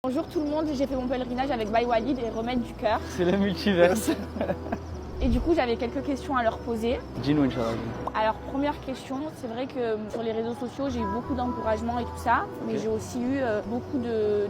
Bonjour tout le monde, j'ai fait mon pèlerinage avec Baye Walid et Remède du Cœur. C'est le multiverse. Et du coup, j'avais quelques questions à leur poser. Dis-nous, Inch'Allah. Alors, première question, c'est vrai que sur les réseaux sociaux, j'ai eu beaucoup d'encouragement et tout ça, mais j'ai aussi eu beaucoup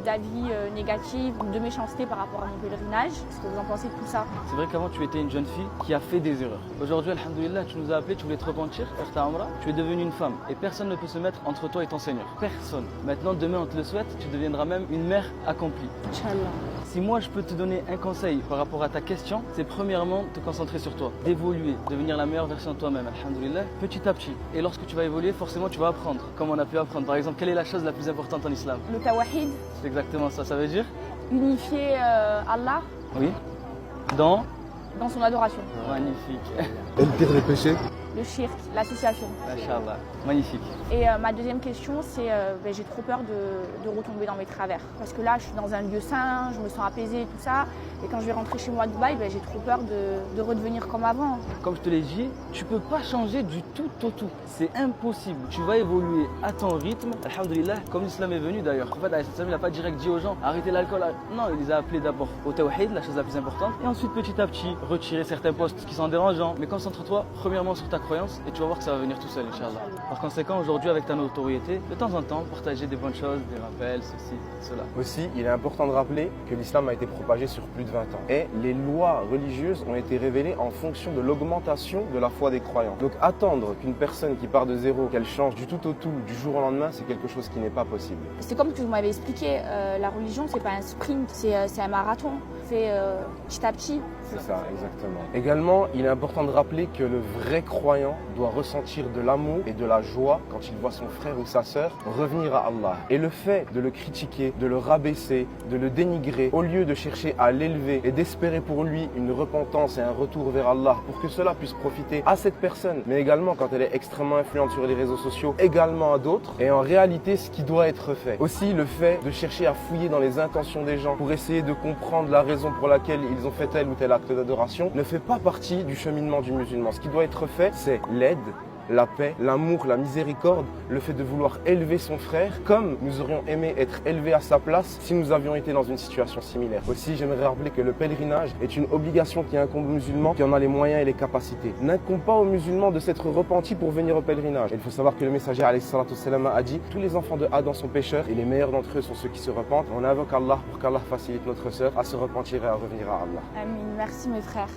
d'avis négatifs, de méchanceté par rapport à mon pèlerinage. Qu'est-ce que vous en pensez de tout ça? C'est vrai qu'avant, tu étais une jeune fille qui a fait des erreurs. Aujourd'hui, alhamdoulilah, tu nous as appelé, tu voulais te repentir, faire ta Umrah. Tu es devenue une femme et personne ne peut se mettre entre toi et ton Seigneur. Personne. Maintenant, demain, on te le souhaite, tu deviendras même une mère accomplie. Inch'Allah. Si moi, je peux te donner un conseil par rapport à ta question, c'est premièrement te concentrer sur toi, d'évoluer, devenir la meilleure version de toi-même, alhamdoulilah, petit à petit. Et lorsque tu vas évoluer, forcément, tu vas apprendre, comme on a pu apprendre. Par exemple, quelle est la chose la plus importante en islam? Le tawahid, C'est exactement ça. Ça veut dire? unifier Allah Oui. Dans dans son adoration. Magnifique. Et le pire des péchés? Le shirk, l'association. Masha'Allah. Magnifique. Et ma deuxième question, c'est j'ai trop peur de retomber dans mes travers. Parce que là, je suis dans un lieu sain, je me sens apaisée et tout ça. Et quand je vais rentrer chez moi à Dubaï, j'ai trop peur de redevenir comme avant. Comme je te l'ai dit, tu peux pas changer du tout au tout. C'est impossible. Tu vas évoluer à ton rythme. Alhamdulillah, comme l'islam est venu d'ailleurs. En fait, il n'a pas direct dit aux gens arrêtez l'alcool. Non, il les a appelés d'abord au tawhid, la chose la plus importante. Et ensuite, petit à petit, retirer certains postes qui sont dérangeants. Mais concentre-toi premièrement sur ta croyance et tu vas voir que ça va venir tout seul, Inch'Allah. Par conséquent, aujourd'hui, avec ta notoriété, de temps en temps, partager des bonnes choses, des rappels, ceci, cela. Aussi, il est important de rappeler que l'islam a été propagé sur plus de 20 ans. Et les lois religieuses ont été révélées en fonction de l'augmentation de la foi des croyants. Donc attendre qu'une personne qui part de zéro, qu'elle change du tout au tout, du jour au lendemain, c'est quelque chose qui n'est pas possible. C'est comme que vous m'avez expliqué, la religion, c'est pas un sprint, c'est un marathon. C'est petit à petit. C'est ça, exactement. Également, il est important de rappeler que le vrai croyant doit ressentir de l'amour et de la joie quand il voit son frère ou sa sœur revenir à Allah. Et le fait de le critiquer, de le rabaisser, de le dénigrer, au lieu de chercher à l'élever et d'espérer pour lui une repentance et un retour vers Allah pour que cela puisse profiter à cette personne, mais également quand elle est extrêmement influente sur les réseaux sociaux, également à d'autres, et en réalité ce qui doit être fait. Aussi le fait de chercher à fouiller dans les intentions des gens pour essayer de comprendre la raison pour laquelle ils ont fait tel ou tel acte d'adoration ne fait pas partie du cheminement du musulman. Ce qui doit être fait, c'est l'aide, la paix, l'amour, la miséricorde, le fait de vouloir élever son frère comme nous aurions aimé être élevés à sa place si nous avions été dans une situation similaire. Aussi, j'aimerais rappeler que le pèlerinage est une obligation qui incombe aux musulmans qui en a les moyens et les capacités. N'incombe pas aux musulmans de s'être repentis pour venir au pèlerinage. Et il faut savoir que le messager alayhi salatu wassalam a dit tous les enfants de Adam sont pécheurs et les meilleurs d'entre eux sont ceux qui se repentent. On invoque Allah pour qu'Allah facilite notre sœur à se repentir et à revenir à Allah. Amin. Merci mes frères.